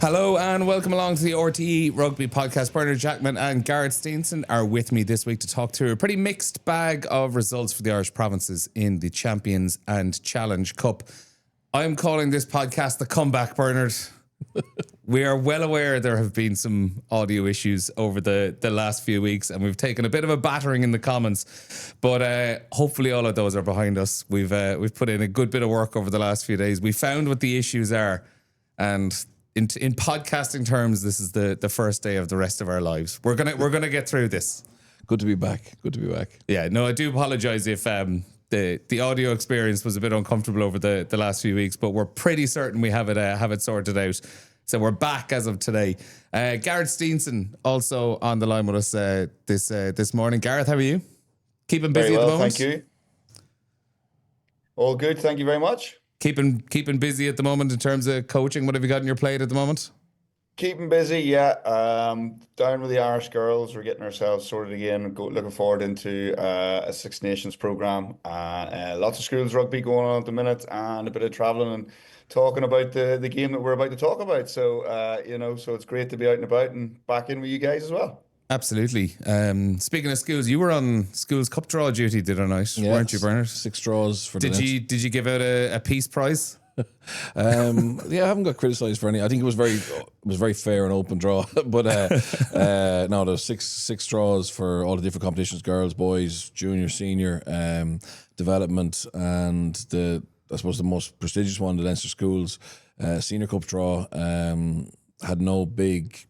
Hello and welcome along to the RTÉ Rugby podcast. Partner Jackman and Gareth Steenson are with me this week to talk through a pretty mixed bag of results for the Irish provinces in the Champions and Challenge Cup. I'm calling this podcast the comeback, Bernard. We are well aware there have been some audio issues over the last few weeks, and we've taken a bit of a battering in the comments, but hopefully all of those are behind us. We've put in a good bit of work over the last few days. We found what the issues are, and in podcasting terms, this is the first day of the rest of our lives. We're gonna get through this. Good to be back. Yeah, no, I do apologise if the audio experience was a bit uncomfortable over the last few weeks, but we're pretty certain we have it sorted out. So we're back as of today. Gareth Steenson also on the line with us this morning. Gareth, how are you? Keeping busy at the moment? Thank you. All good, thank you very much. Keeping busy at the moment in terms of coaching. What have you got on your plate at the moment? Keeping busy, yeah. Down with the Irish girls. We're getting ourselves sorted again. Looking forward into a Six Nations program. Lots of schools rugby going on at the minute, and a bit of travelling and talking about the game that we're about to talk about. So, so it's great to be out and about and back in with you guys as well. Absolutely. Speaking of schools, you were on schools cup draw duty the other night, weren't you, Bernard? 6 draws for Did you give out a peace prize? Yeah, I haven't got criticised for any. I think it was very fair and open draw. But no, there's six draws for all the different competitions: girls, boys, junior, senior, development, and I suppose the most prestigious one, the Leinster schools senior cup draw. Had no big,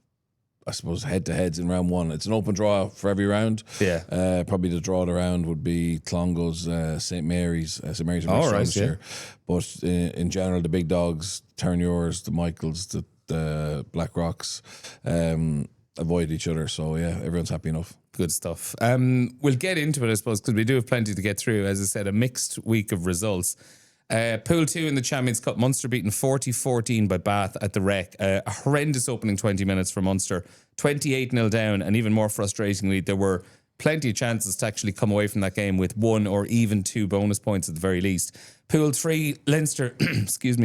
I suppose, head-to-heads in round one. It's an open draw for every round. Yeah. Probably the draw of the round would be Clongo's, St. Mary's. St. Mary's are right, this year. But in general, the big dogs, Turniers, the Michaels, the Black Rocks, avoid each other. So, yeah, everyone's happy enough. Good stuff. We'll get into it, I suppose, because we do have plenty to get through. As I said, a mixed week of results. Pool 2 in the Champions Cup, Munster beaten 40-14 by Bath at the Rec. A horrendous opening 20 minutes for Munster, 28-0 down, and even more frustratingly, there were plenty of chances to actually come away from that game with 1 or even 2 bonus points at the very least. Pool 3, Leinster,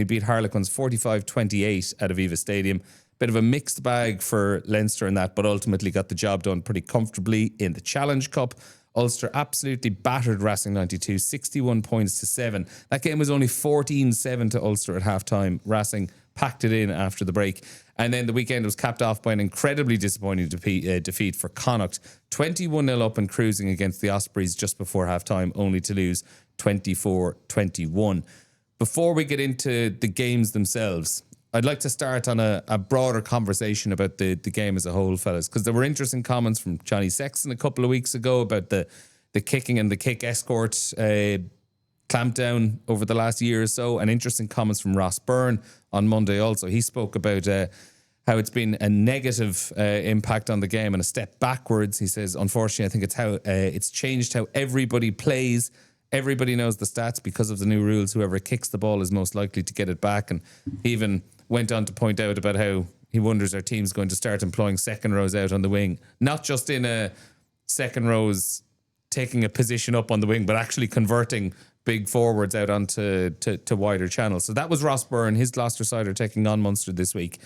beat Harlequins 45-28 at Aviva Stadium. Bit of a mixed bag for Leinster in that, but ultimately got the job done pretty comfortably in the Challenge Cup. Ulster absolutely battered Racing 92, 61 points to 7. That game was only 14-7 to Ulster at half-time. Racing packed it in after the break. And then the weekend was capped off by an incredibly disappointing defeat for Connacht. 21-0 up and cruising against the Ospreys just before half-time, only to lose 24-21. Before we get into the games themselves, I'd like to start on a broader conversation about the game as a whole, fellas, because there were interesting comments from Johnny Sexton a couple of weeks ago about the kicking and the kick-escort clampdown over the last year or so, and interesting comments from Ross Byrne on Monday also. He spoke about how it's been a negative impact on the game and a step backwards. He says, unfortunately, I think it's how it's changed how everybody plays. Everybody knows the stats because of the new rules. Whoever kicks the ball is most likely to get it back. And he even went on to point out about how he wonders our team's going to start employing second rows out on the wing, not just in a second rows taking a position up on the wing, but actually converting big forwards out onto to wider channels. So that was Ross Byrne, his Gloucester side are taking on Munster this week.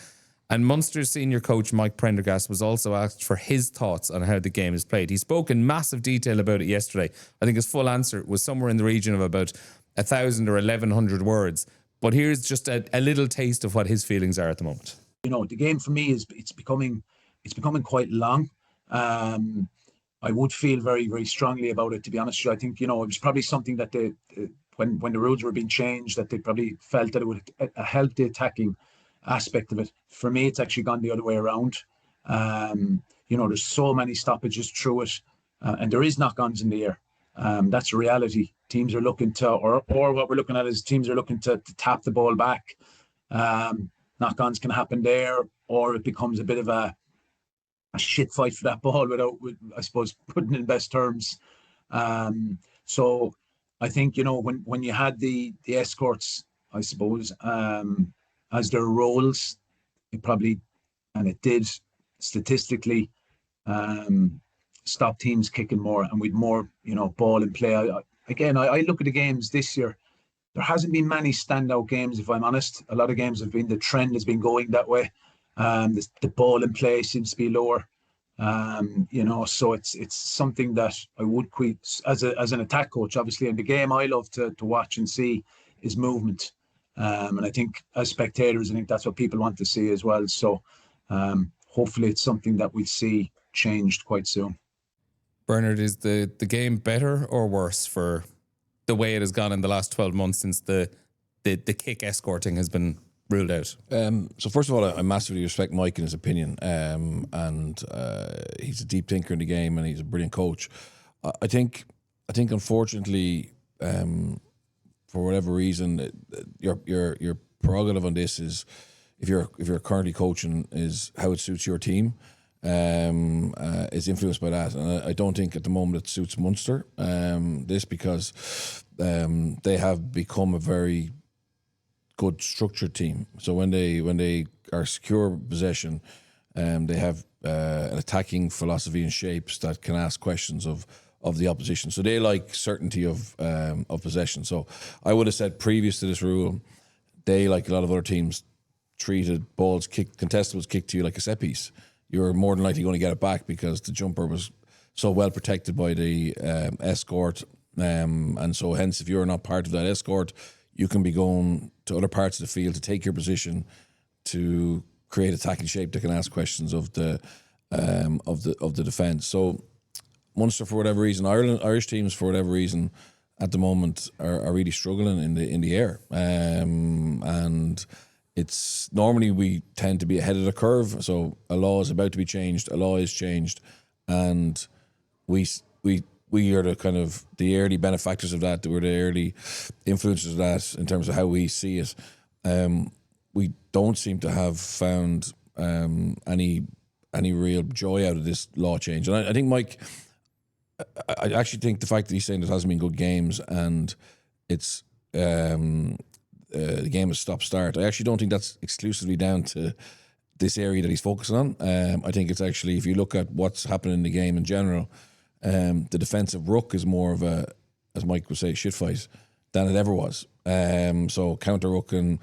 And Munster's senior coach, Mike Prendergast, was also asked for his thoughts on how the game is played. He spoke in massive detail about it yesterday. I think his full answer was somewhere in the region of about 1,000 or 1,100 words. But here's just a little taste of what his feelings are at the moment. You know, the game for me is it's becoming quite long. I would feel very, very strongly about it, to be honest with you. I think, it was probably something that when the rules were being changed, that they probably felt that it would help the attacking aspect of it. For me, it's actually gone the other way around. There's so many stoppages through it, and there is knock-ons in the air. That's a reality. Teams are looking to, or what we're looking at is teams are looking to tap the ball back. Knock-ons can happen there, or it becomes a bit of a shit fight for that ball without, I suppose, putting it in best terms. So I think, when you had the escorts, I suppose, as their roles, it did statistically stop teams kicking more, and with more, ball in play. I look at the games this year. There hasn't been many standout games, if I'm honest. A lot of games the trend has been going that way. The ball in play seems to be lower. So it's something that I would quit as an attack coach. Obviously, in the game, I love to watch and see is movement. And I think as spectators, I think that's what people want to see as well. So hopefully it's something that we see changed quite soon. Bernard, is the game better or worse for the way it has gone in the last 12 months since the kick escorting has been ruled out? So first of all, I massively respect Mike and his opinion, and he's a deep thinker in the game, and he's a brilliant coach. I think unfortunately, for whatever reason, your prerogative on this is, if you're currently coaching, is how it suits your team. Is influenced by that, and I don't think at the moment it suits Munster. This because they have become a very good structured team. So when they are secure possession, they have an attacking philosophy and shapes that can ask questions of the opposition. So they like certainty of possession. So I would have said previous to this rule, they, like a lot of other teams, treated contestables kicked to you like a set piece. You're more than likely going to get it back because the jumper was so well protected by the escort, and so hence if you're not part of that escort, you can be going to other parts of the field to take your position to create attacking shape that can ask questions of the defence. So Munster, for whatever reason, Irish teams for whatever reason at the moment are really struggling in the air, and it's normally we tend to be ahead of the curve. So a law is about to be changed, a law is changed, and we are the kind of the early benefactors of that. We're the early influencers of that in terms of how we see it. We don't seem to have found any real joy out of this law change, and I think Mike, I actually think the fact that he's saying there hasn't been good games and it's the game is stop-start, I actually don't think that's exclusively down to this area that he's focusing on. I think it's actually, if you look at what's happening in the game in general, the defensive ruck is more of a, as Mike would say, shit fight than it ever was. So counter rucking,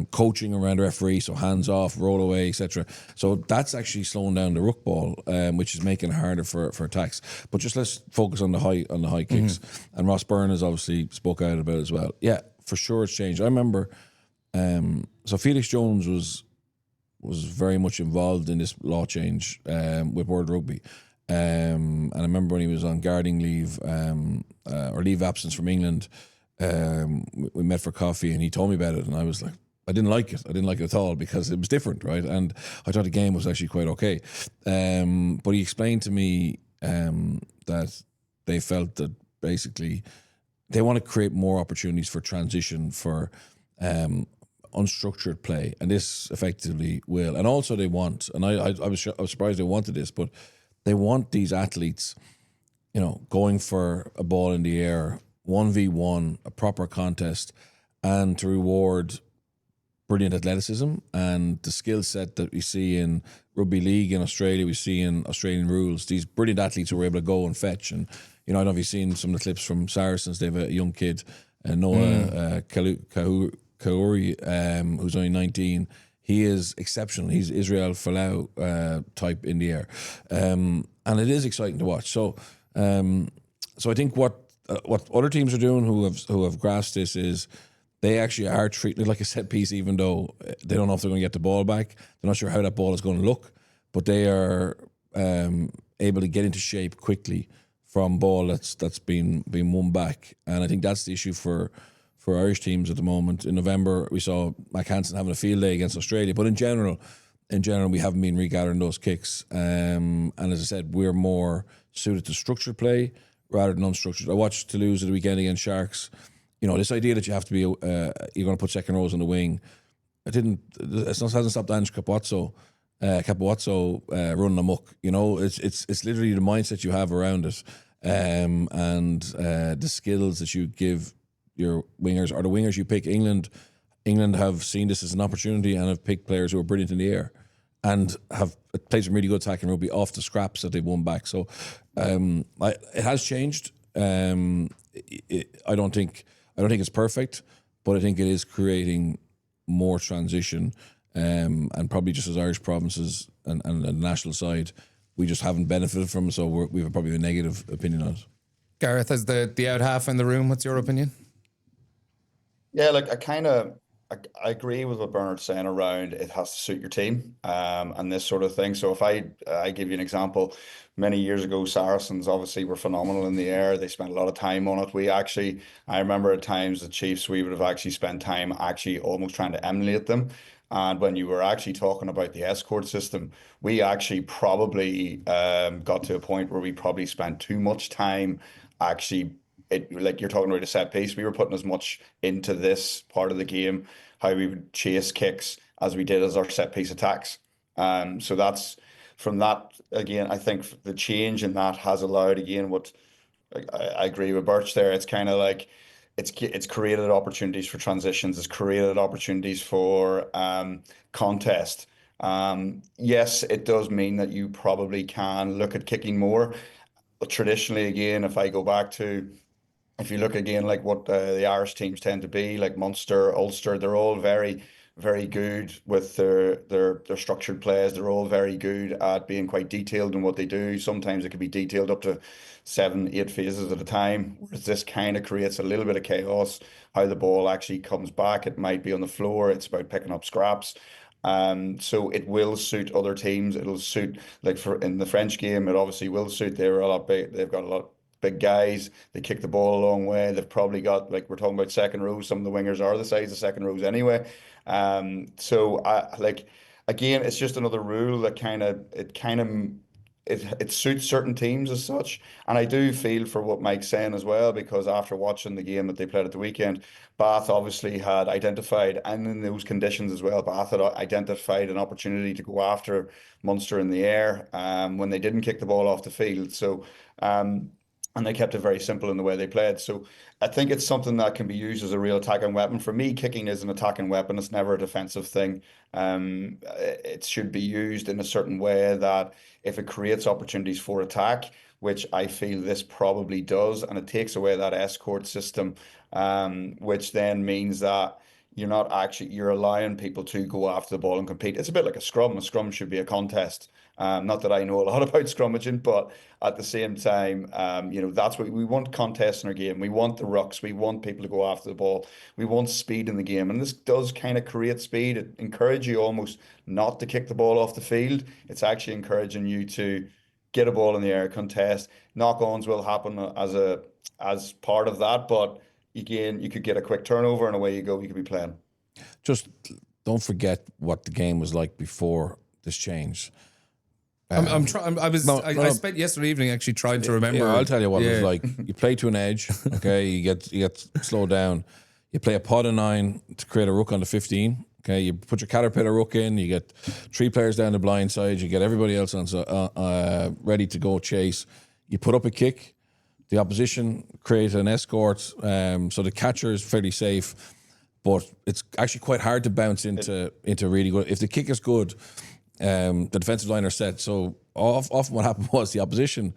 coaching around the referee, so hands off, roll away, etc. So that's actually slowing down the ruck ball, which is making it harder for attacks. But just let's focus on the high kicks. And Ross Byrne has obviously spoke out about it as well. Yeah, for sure it's changed. I remember, so Felix Jones was very much involved in this law change with World Rugby. And I remember when he was on guarding leave or leave of absence from England, we met for coffee and he told me about it, and I was like, I didn't like it at all because it was different, right? And I thought the game was actually quite okay. But he explained to me that they felt that basically they want to create more opportunities for transition, for unstructured play, and this effectively will. And also they want, and I was surprised they wanted this, but they want these athletes, going for a ball in the air, 1v1, a proper contest, and to reward brilliant athleticism and the skill set that we see in rugby league in Australia, we see in Australian rules, these brilliant athletes who are able to go and fetch. And, I don't know if you've seen some of the clips from Saracens. They have a young kid, Noah Kauri, who's only 19. He is exceptional. He's Israel Folau type in the air. And it is exciting to watch. So I think what other teams are doing who have grasped this is they actually are treating it like a set piece, even though they don't know if they're going to get the ball back. They're not sure how that ball is going to look, but they are able to get into shape quickly from ball that's been won back. And I think that's the issue for Irish teams at the moment. In November, we saw Mac Hansen having a field day against Australia, but in general, we haven't been regathering those kicks. And as I said, we're more suited to structured play rather than unstructured. I watched Toulouse at the weekend against Sharks. This idea that you have to be, you're going to put second rows on the wing. It hasn't stopped Ange Capozzo running amok. It's literally the mindset you have around it, and the skills that you give your wingers, or the wingers you pick. England have seen this as an opportunity and have picked players who are brilliant in the air and have played some really good attacking rugby off the scraps that they've won back. So it has changed. I don't think it's perfect, but I think it is creating more transition and probably just as Irish provinces and the national side, we just haven't benefited from it. So we have probably a negative opinion on it. Gareth, as the out half in the room, what's your opinion? Yeah, like I agree with what Bernard's saying around it has to suit your team, and this sort of thing. So if I give you an example, many years ago, Saracens obviously were phenomenal in the air. They spent a lot of time on it. I remember at times the Chiefs, we would have actually spent time actually almost trying to emulate them. And when you were actually talking about the escort system, we actually probably got to a point where we probably spent too much time actually like you're talking about a set piece, we were putting as much into this part of the game, how we would chase kicks as we did as our set piece attacks. So that's from that again. I think the change in that has allowed again what I agree with Birch there. It's kind of like it's created opportunities for transitions. It's created opportunities for contest. Yes, it does mean that you probably can look at kicking more. But traditionally, again, if you look again, like what the Irish teams tend to be, like Munster, Ulster, they're all very, very good with their structured plays. They're all very good at being quite detailed in what they do. Sometimes it can be detailed up to 7, 8 phases at a time. Whereas this kind of creates a little bit of chaos. How the ball actually comes back, it might be on the floor. It's about picking up scraps. So it will suit other teams. It'll suit like for in the French game, it obviously will suit. They're a lot big. They've got a lot big guys. They kick the ball a long way. They've probably got, like we're talking about second rows. Some of the wingers are the size of second rows anyway. So I like again, it's just another rule that it suits certain teams as such. And I do feel for what Mike's saying as well, because after watching the game that they played at the weekend, Bath obviously had identified, and in those conditions as well, Bath had identified an opportunity to go after Munster in the air when they didn't kick the ball off the field. So and they kept it very simple in the way they played. So I think it's something that can be used as a real attacking weapon. For me, kicking is an attacking weapon. It's never a defensive thing. It should be used in a certain way that if it creates opportunities for attack, which I feel this probably does, and it takes away that escort system, which then means that you're allowing people to go after the ball and compete. It's a bit like a scrum. A scrum should be a contest. Not that I know a lot about scrummaging, but at the same time, that's what we want: contests in our game. We want the rucks. We want people to go after the ball. We want speed in the game, and this does kind of create speed. It encourages you almost not to kick the ball off the field. It's actually encouraging you to get a ball in the air, contest. Knock-ons will happen as part of that, but again, you could get a quick turnover and away you go. You could be playing. Just don't forget what the game was like before this change. I'm trying. I spent yesterday evening actually trying to remember. Yeah, I'll tell you what it was like. You play to an edge, okay. You get slowed down. You play a pod of 9 to create a ruck on the 15. Okay, you put your caterpillar ruck in. You get 3 players down the blind side. You get everybody else on ready to go chase. You put up a kick. The opposition create an escort, so the catcher is fairly safe, but it's actually quite hard to bounce into really good. If the kick is good, the defensive line are set. So often what happened was the opposition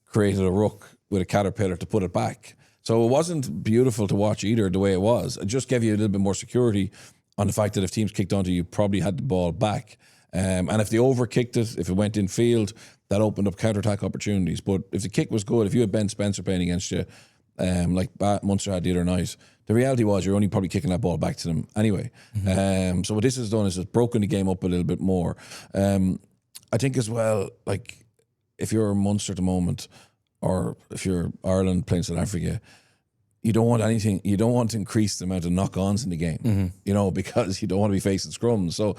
created a ruck with a caterpillar to put it back. So it wasn't beautiful to watch either the way it was. It just gave you a little bit more security on the fact that if teams kicked onto you, probably had the ball back. And if they overkicked it, if it went in field, that opened up counter-attack opportunities. But if the kick was good, if you had Ben Spencer playing against you, like Munster had the other night, the reality was you're only probably kicking that ball back to them anyway. Mm-hmm. So what this has done is it's broken the game up a little bit more. I think as well, like if you're Munster at the moment, or if you're Ireland playing South Africa, you don't want anything. You don't want to increase the amount of knock-ons in the game, because you don't want to be facing scrums. So,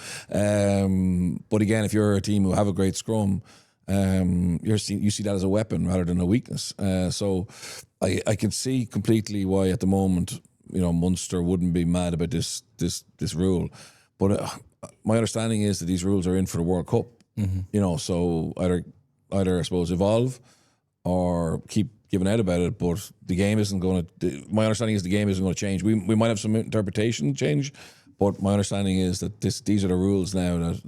but again, if you're a team who have a great scrum, you see that as a weapon rather than a weakness. So, I can see completely why at the moment, Munster wouldn't be mad about this rule. But my understanding is that these rules are in for the World Cup. Mm-hmm. So either I suppose evolve or keep giving out about it, but the game isn't going to. My understanding is the game isn't going to change. We might have some interpretation change, but my understanding is that these are the rules now, that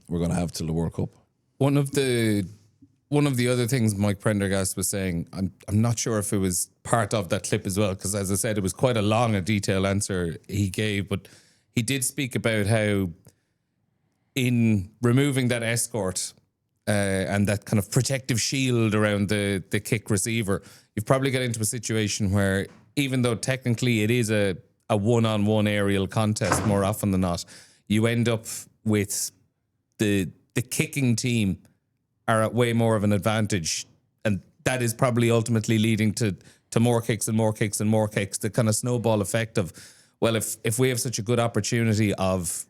we're going to have till the World Cup. One of the other things Mike Prendergast was saying, I'm not sure if it was part of that clip as well, because as I said, it was quite a long and detailed answer he gave, but he did speak about how in removing that escort and that kind of protective shield around the kick receiver, you've probably got into a situation where even though technically it is a one-on-one aerial contest more often than not, you end up with the kicking team are at way more of an advantage, and that is probably ultimately leading to more kicks and more kicks and more kicks. The kind of snowball effect of, well, if we have such a good opportunity of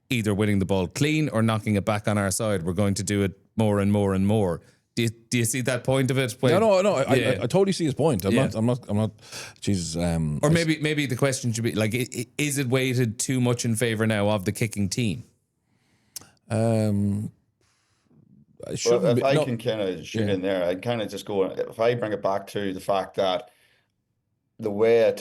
either winning the ball clean or knocking it back on our side, we're going to do it more and more and more. Do you see that point of it? No. I totally see his point. I'm not. Jesus. Or maybe the question should be like, is it weighted too much in favor now of the kicking team? Well, if I can kind of shoot in there, I'd kind of just go, if I bring it back to the fact that the way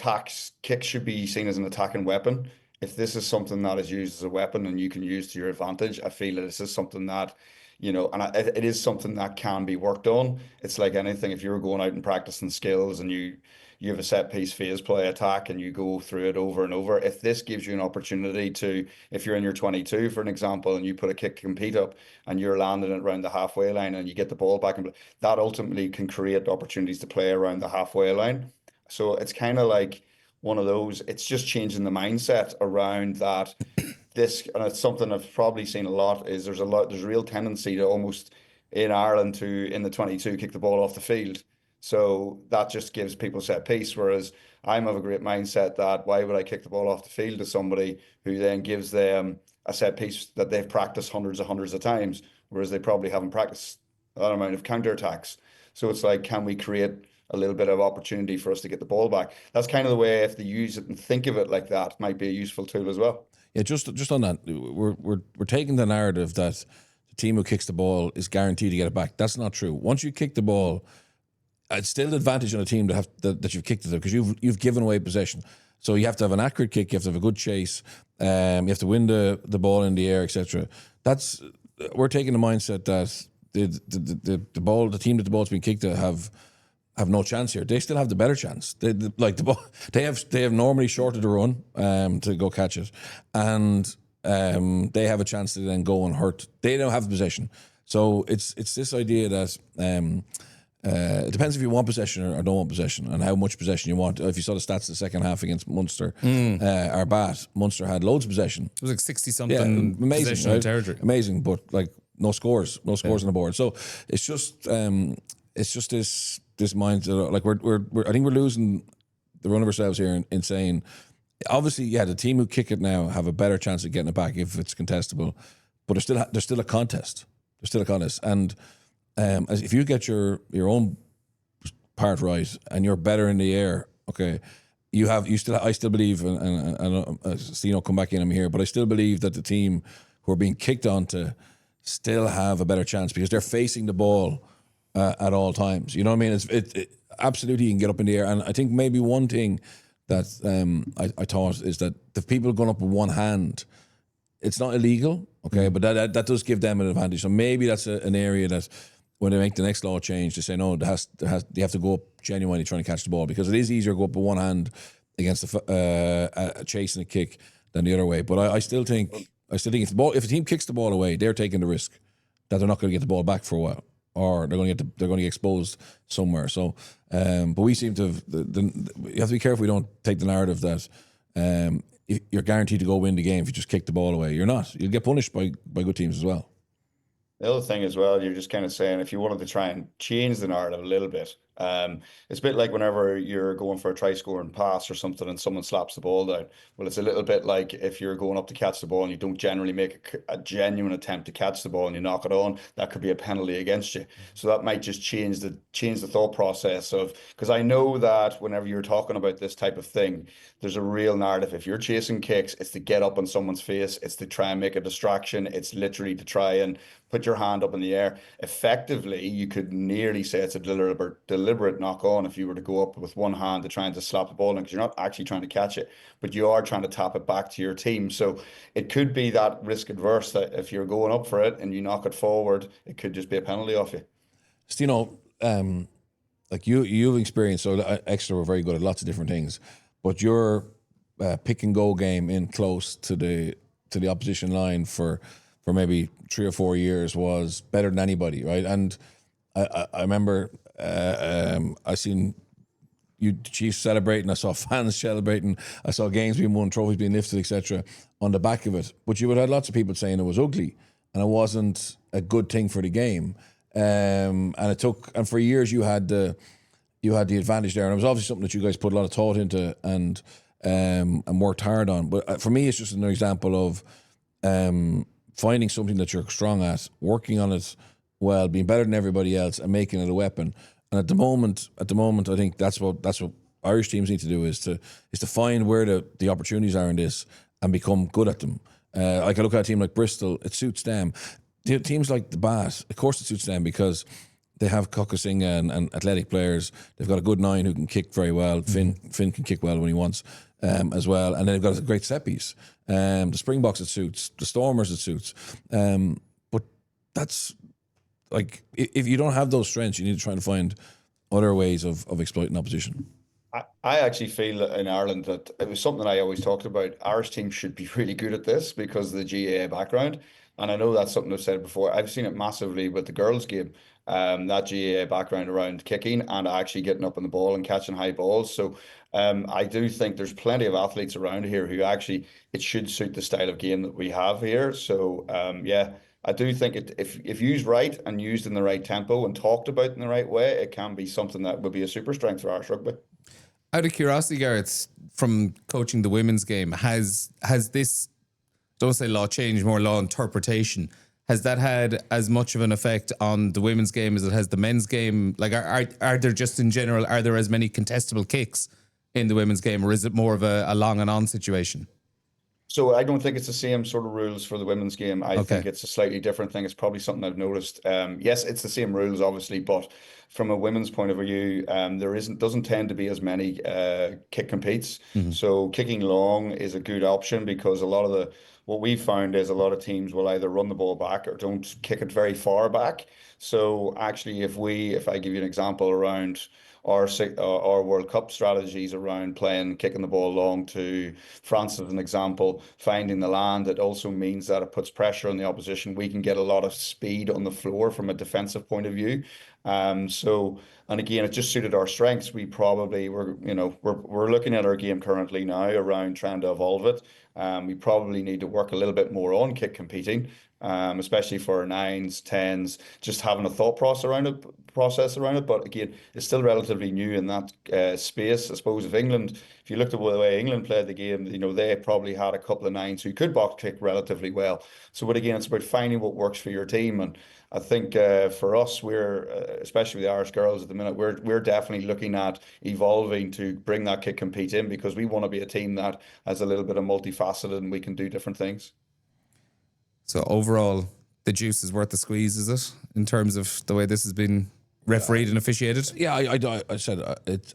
kicks should be seen as an attacking weapon. If this is something that is used as a weapon and you can use to your advantage, I feel that this is something that, it is something that can be worked on. It's like anything. If you're going out and practicing skills and you have a set piece phase play attack and you go through it over and over, if this gives you an opportunity to, if you're in your 22, for an example, and you put a kick to compete up and you're landing it around the halfway line and you get the ball back, and that ultimately can create opportunities to play around the halfway line. So it's kind of like one of those, it's just changing the mindset around that. This, and it's something I've probably seen a lot, is there's a real tendency to almost in Ireland to, in the 22, kick the ball off the field. So that just gives people set piece. Whereas I'm of a great mindset that why would I kick the ball off the field to somebody who then gives them a set piece that they've practiced hundreds of times, whereas they probably haven't practiced that amount of counterattacks. So it's like, can we create a little bit of opportunity for us to get the ball back? That's kind of the way, if they use it and think of it like that, might be a useful tool as well. Yeah, just on that, we're taking the narrative that the team who kicks the ball is guaranteed to get it back. That's not true. Once you kick the ball, it's still an advantage on a team that you've kicked it because you've given away possession. So you have to have an accurate kick, you have to have a good chase, you have to win the ball in the air, etc. We're taking the mindset that the team that the ball's being kicked to have no chance here. They still have the better chance. They have normally shorter the run to go catch it, and they have a chance to then go and hurt. They don't have possession, so it's this idea that it depends if you want possession or don't want possession, and how much possession you want. If you saw the stats the second half against Munster, our bat, Munster had loads of possession. It was like 60-something possession in territory. Amazing, but like no scores on the board. So it's just this mindset. Like I think we're losing the run of ourselves here in saying, obviously, the team who kick it now have a better chance of getting it back if it's contestable, but there's still a contest. There's still a contest, and as if you get your own part right and you're better in the air, okay, I still believe, and Steno come back in on me here, but I still believe that the team who are being kicked onto still have a better chance because they're facing the ball at all times. You know what I mean? It absolutely, you can get up in the air, and I think maybe one thing that I thought is that the people going up with one hand, it's not illegal, okay, but that does give them an advantage. So maybe that's an area that when they make the next law change, they say no, you have to go up genuinely trying to catch the ball, because it is easier to go up with one hand against chasing a kick than the other way. But I still think if a team kicks the ball away, they're taking the risk that they're not going to get the ball back for a while, or they're going to get exposed somewhere. So, but we seem to you have to be careful we don't take the narrative that you're guaranteed to go win the game if you just kick the ball away. You're not. You'll get punished by good teams as well. The other thing as well, you're just kind of saying, if you wanted to try and change the narrative a little bit, it's a bit like whenever you're going for a try scoring pass or something and someone slaps the ball down. Well, it's a little bit like if you're going up to catch the ball and you don't generally make a genuine attempt to catch the ball and you knock it on, that could be a penalty against you. So that might just change the thought process of, because I know that whenever you're talking about this type of thing, there's a real narrative. If you're chasing kicks, it's to get up on someone's face, it's to try and make a distraction, it's literally to try and put your hand up in the air. Effectively, you could nearly say it's a deliberate knock on if you were to go up with one hand to try and just slap the ball in, because you're not actually trying to catch it, but you are trying to tap it back to your team. So it could be that risk adverse that if you're going up for it and you knock it forward, it could just be a penalty off you. Steno, like you've experienced, so Exeter were very good at lots of different things, but your pick and go game in close to the opposition line for maybe 3 or 4 years was better than anybody, right? And I remember I seen you Chiefs celebrating, I saw fans celebrating, I saw games being won, trophies being lifted, etc. on the back of it. But you would have had lots of people saying it was ugly and it wasn't a good thing for the game. And for years you had the advantage there, and it was obviously something that you guys put a lot of thought into and worked hard on. But for me, it's just an example of finding something that you're strong at, working on it well, being better than everybody else, and making it a weapon. And at the moment, I think that's what Irish teams need to do is to find where the opportunities are in this and become good at them. Like I look at a team like Bristol, it suits them. Teams like the Bat, of course, it suits them because they have Kokosinga and athletic players. They've got a good 9 who can kick very well. Finn can kick well when he wants as well. And then they've got a great set piece. The Springboks it suits. The Stormers it suits. But that's like, if you don't have those strengths, you need to try and find other ways of exploiting opposition. I actually feel that in Ireland that it was something I always talked about. Irish teams should be really good at this because of the GAA background. And I know that's something I've said before. I've seen it massively with the girls' game, that GAA background around kicking and actually getting up on the ball and catching high balls. So I do think there's plenty of athletes around here who actually, it should suit the style of game that we have here. So yeah, I do think if used right and used in the right tempo and talked about in the right way, it can be something that would be a super strength for Irish rugby. Out of curiosity, Gareth, from coaching the women's game, has this, don't say law change, more law interpretation, has that had as much of an effect on the women's game as it has the men's game? Like, are there just in general, are there as many contestable kicks in the women's game, or is it more of a long and on situation? So I don't think it's the same sort of rules for the women's game. I think it's a slightly different thing. It's probably something I've noticed. Yes, it's the same rules, obviously, but from a women's point of view, doesn't tend to be as many kick competes. So kicking long is a good option because what we've found is a lot of teams will either run the ball back or don't kick it very far back. So actually, if I give you an example around our World Cup strategies around kicking the ball long to France as an example, finding the land, it also means that it puts pressure on the opposition. We can get a lot of speed on the floor from a defensive point of view. And again, it just suited our strengths. We're looking at our game currently now around trying to evolve it. We probably need to work a little bit more on kick competing, especially for our 9s, 10s, just having a thought process around it. But again, it's still relatively new in that space. I suppose if you looked at the way England played the game, they probably had a couple of 9s who could box kick relatively well. So, but again, it's about finding what works for your team. And I think for us, we're especially with the Irish girls at the minute, we're definitely looking at evolving to bring that kick compete in because we want to be a team that has a little bit of multifaceted and we can do different things. So overall, the juice is worth the squeeze, is it? In terms of the way this has been refereed and officiated? Yeah, I said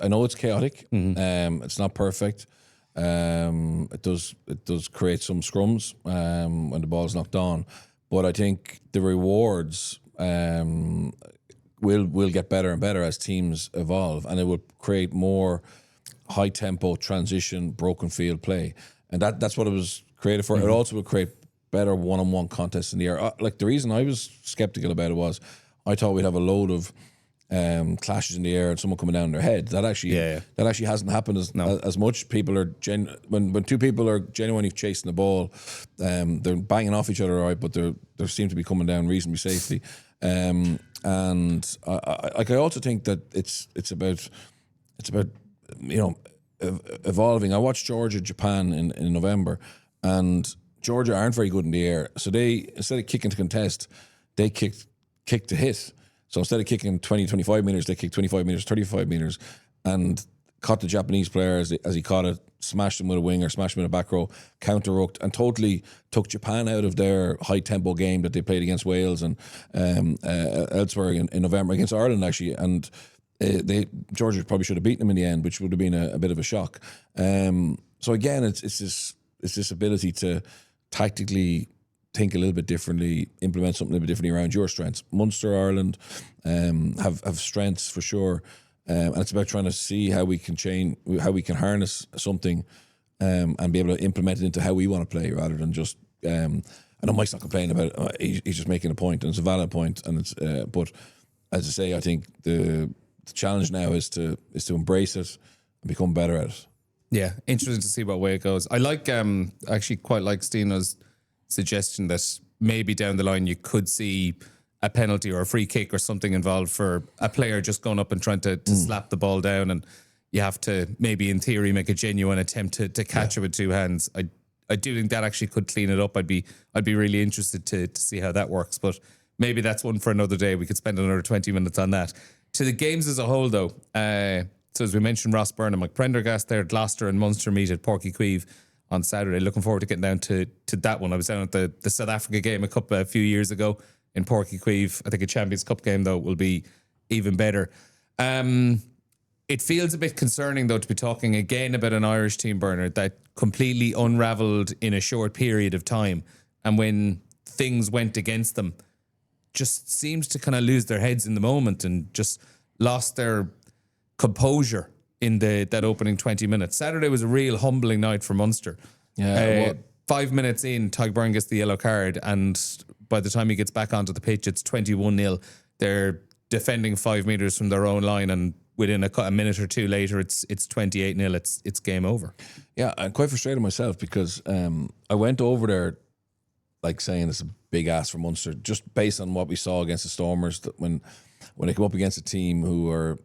I know it's chaotic. It's not perfect. It does create some scrums when the ball's knocked on, but I think the rewards will get better and better as teams evolve, and it will create more high tempo transition, broken field play, and that's what it was created for. It also will create better one-on-one contests in the air. Like the reason I was skeptical about it was I thought we'd have a load of clashes in the air and someone coming down their head. That actually hasn't happened as much. People are when two people are genuinely chasing the ball, they're banging off each other, all right, but they seem to be coming down reasonably safely. And I also think that it's about evolving. I watched Georgia Japan in November, and Georgia aren't very good in the air, so they, instead of kicking to contest, they kick to hit. So instead of kicking 20, 25 metres, they kick 25 metres, 35 metres, and caught the Japanese player as he caught it, smashed him with a winger, smashed him in a back row, counter-rucked, and totally took Japan out of their high-tempo game that they played against Wales and elsewhere in November against Ireland, actually. And Georgia probably should have beaten them in the end, which would have been a bit of a shock. So again, it's this ability to tactically think a little bit differently, implement something a little bit differently around your strengths. Munster, Ireland have strengths for sure, and it's about trying to see how we can harness something and be able to implement it into how we want to play rather than just. I know Mike's not complaining about it. He's just making a point, and it's a valid point. And it's but as I say, I think the challenge now is to embrace it and become better at it. Yeah, interesting to see what way it goes. I actually quite like Steena's suggestion that maybe down the line you could see a penalty or a free kick or something involved for a player just going up and trying to slap the ball down, and you have to maybe in theory make a genuine attempt to catch it with two hands. I do think that actually could clean it up. I'd be really interested to see how that works, but maybe that's one for another day. We could spend another 20 minutes on that. To the games as a whole, though, so as we mentioned, Ross Byrne and McPrendergast there, Gloucester and Munster meet at Porky Queeve on Saturday. Looking forward to getting down to that one. I was down at the South Africa game a few years ago in Porky Queeve. I think a Champions Cup game, though, will be even better. It feels a bit concerning, though, to be talking again about an Irish team, Bernard, that completely unravelled in a short period of time. And when things went against them, just seems to kind of lose their heads in the moment and just lost their composure in that opening 20 minutes. Saturday was a real humbling night for Munster. Yeah. 5 minutes in, Tadhg Beirne gets the yellow card, and by the time he gets back onto the pitch, it's 21-0. They're defending 5 metres from their own line, and within a minute or two later, it's 28-0. It's game over. Yeah, I'm quite frustrated myself because I went over there like saying it's a big ask for Munster, just based on what we saw against the Stormers, that when they come up against a team who are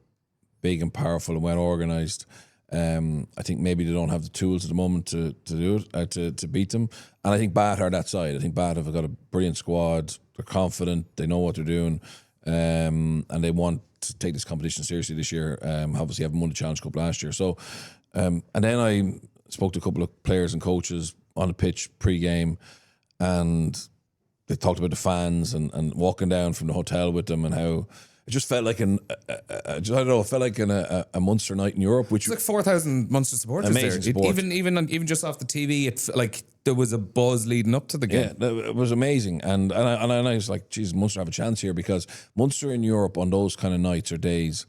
big and powerful and well organised, I think maybe they don't have the tools at the moment to do it, to beat them. And I think Bath are that side. I think Bath have got a brilliant squad. They're confident. They know what they're doing, and they want to take this competition seriously this year. Obviously, haven't won the Challenge Cup last year. So, and then I spoke to a couple of players and coaches on the pitch pre-game, and they talked about the fans and walking down from the hotel with them and how it just felt like I don't know, it felt like a Munster night in Europe, which it's like 4,000 Munster supporters amazing there. Support. Even just off the TV, it like there was a buzz leading up to the game. Yeah, it was amazing, and I was like, geez, Munster have a chance here, because Munster in Europe on those kind of nights or days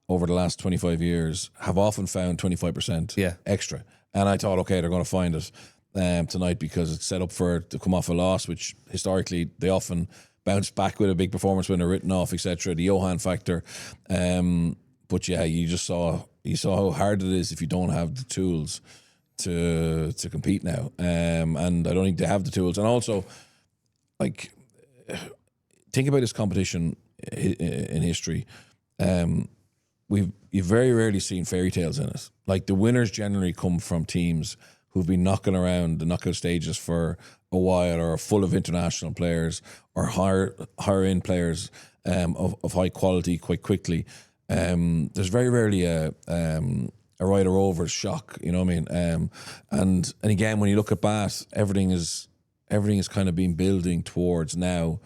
over the last 25 years have often found 25% extra, and I thought, okay, they're going to find it tonight because it's set up to come off a loss, which historically they often bounce back with a big performance when they're written off, etc. The Johan factor, but yeah, you saw how hard it is if you don't have the tools to compete now, and I don't think they have the tools. And also, like, think about this competition in history. You've very rarely seen fairy tales in it. Like, the winners generally come from teams who've been knocking around the knockout stages for a while, or are full of international players, or higher end players of high quality quite quickly. There's very rarely a rider over shock, you know what I mean? And again, when you look at Bath, everything is kind of been building towards now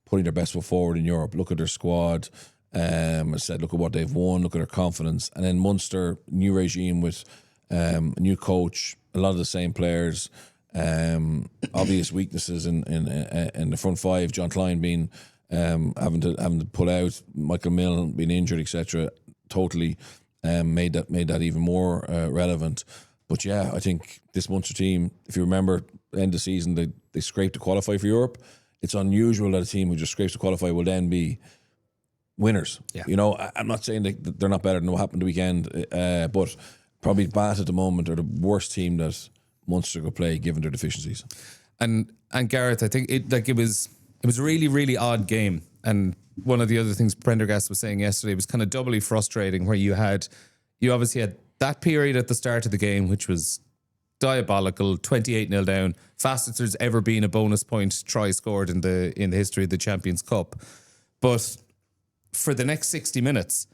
putting their best foot forward in Europe. Look at their squad. I said, look at what they've won. Look at their confidence. And then Munster, new regime with a new coach, a lot of the same players. Obvious weaknesses in the front five. John Klein being having to pull out, Michael Milne being injured, etc. Totally made that even more relevant. But yeah, I think this Munster team, if you remember, end of the season they scraped to qualify for Europe. It's unusual that a team who just scrapes to qualify will then be winners. Yeah. You know, I'm not saying that they're not better than what happened the weekend, but probably Bath at the moment are the worst team that Munster could play given their deficiencies. And Gareth, I think it was a really, really odd game. And one of the other things Prendergast was saying yesterday was kind of doubly frustrating, where you obviously had that period at the start of the game, which was diabolical, 28-0 down, fastest there's ever been a bonus point try scored in the history of the Champions Cup. But for the next 60 minutes,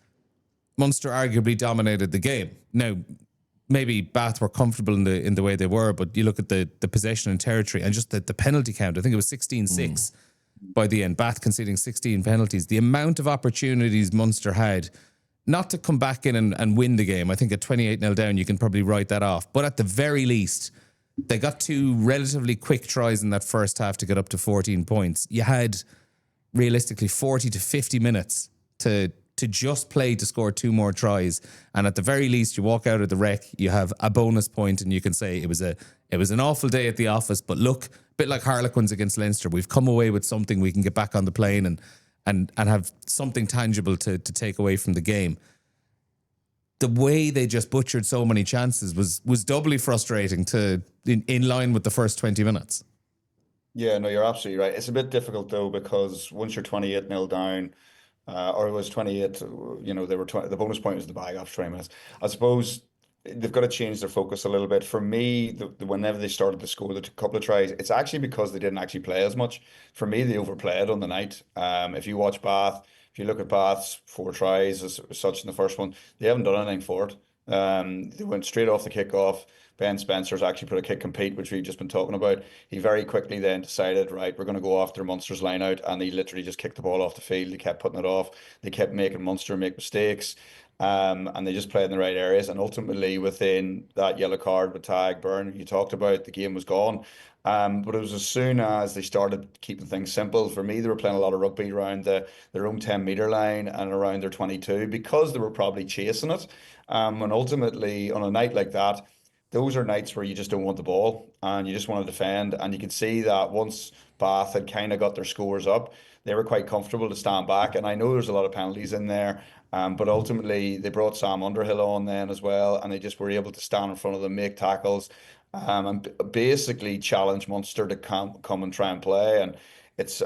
Munster arguably dominated the game. Now, maybe Bath were comfortable in the way they were, but you look at the possession and territory and just the penalty count. I think it was 16-6 by the end. Bath conceding 16 penalties. The amount of opportunities Munster had not to come back in and win the game. I think at 28-0 down, you can probably write that off. But at the very least, they got two relatively quick tries in that first half to get up to 14 points. You had realistically 40 to 50 minutes to to just play to score 2 more tries, and at the very least you walk out of the rec, you have a bonus point, and you can say it was an awful day at the office, but look, a bit like Harlequins against Leinster, we've come away with something, we can get back on the plane and have something tangible to take away from the game. The way they just butchered so many chances was doubly frustrating in line with the first 20 minutes. Yeah, no, you're absolutely right. It's a bit difficult though, because once you're 28-0 down, or it was 28, they were 20, the bonus point was the bag after 20 minutes. I suppose they've got to change their focus a little bit. For me, whenever they started to score the couple of tries, it's actually because they didn't actually play as much. For me, they overplayed on the night. If you watch Bath, if you look at Bath's 4 tries as such in the first one, they haven't done anything for it. They went straight off the kickoff. Ben Spencer's actually put a kick compete, which we've just been talking about. He very quickly then decided, right, we're going to go after Munster's line out, and he literally just kicked the ball off the field. He kept putting it off. They kept making Munster make mistakes, and they just played in the right areas. And ultimately, within that yellow card with Tag Byrne you talked about, the game was gone. But it was as soon as they started keeping things simple. For me, they were playing a lot of rugby around their own 10-metre line and around their 22, because they were probably chasing it. And ultimately, on a night like that, those are nights where you just don't want the ball and you just want to defend. And you could see that once Bath had kind of got their scores up, they were quite comfortable to stand back. And I know there's a lot of penalties in there, but ultimately they brought Sam Underhill on then as well, and they just were able to stand in front of them, make tackles, and basically challenge Munster to come and try and play. And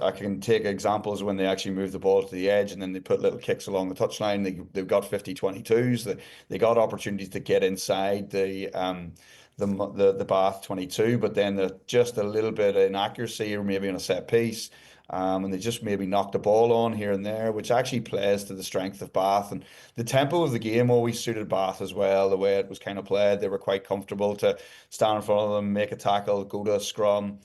I can take examples when they actually move the ball to the edge and then they put little kicks along the touchline. They've got 50-22s. They got opportunities to get inside the Bath 22, but then just a little bit of inaccuracy or maybe on a set piece. And they just maybe knocked the ball on here and there, which actually plays to the strength of Bath. And the tempo of the game always suited Bath as well, the way it was kind of played. They were quite comfortable to stand in front of them, make a tackle, go to a scrum.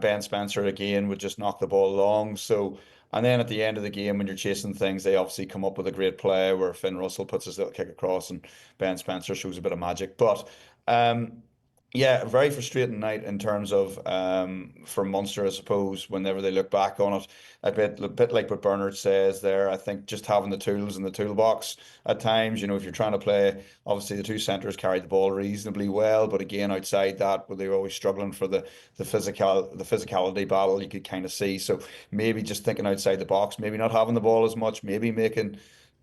Ben Spencer again would just knock the ball along. So, and then at the end of the game, when you're chasing things, they obviously come up with a great play where Finn Russell puts his little kick across and Ben Spencer shows a bit of magic. But yeah, a very frustrating night in terms of for Munster, I suppose, whenever they look back on it. A bit like what Bernard says there. I think just having the tools in the toolbox at times, if you're trying to play, obviously the 2 centres carried the ball reasonably well, but again, outside that, where they were always struggling for the physicality battle, you could kind of see. So maybe just thinking outside the box, maybe not having the ball as much, maybe making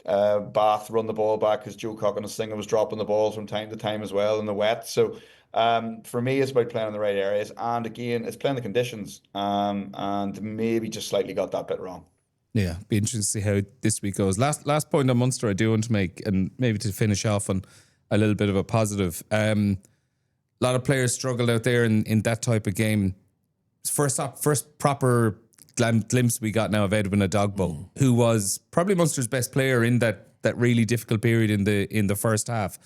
Bath run the ball back, because Joe Cockanasinga was dropping the balls from time to time as well in the wet. So for me, it's about playing in the right areas, and again, it's playing the conditions, and maybe just slightly got that bit wrong. Yeah, be interesting to see how this week goes. Last point on Munster I do want to make, and maybe to finish off on a little bit of a positive. A lot of players struggled out there in that type of game. First proper glimpse we got now of Edwin Adogbo, who was probably Munster's best player in that really difficult period in the first half.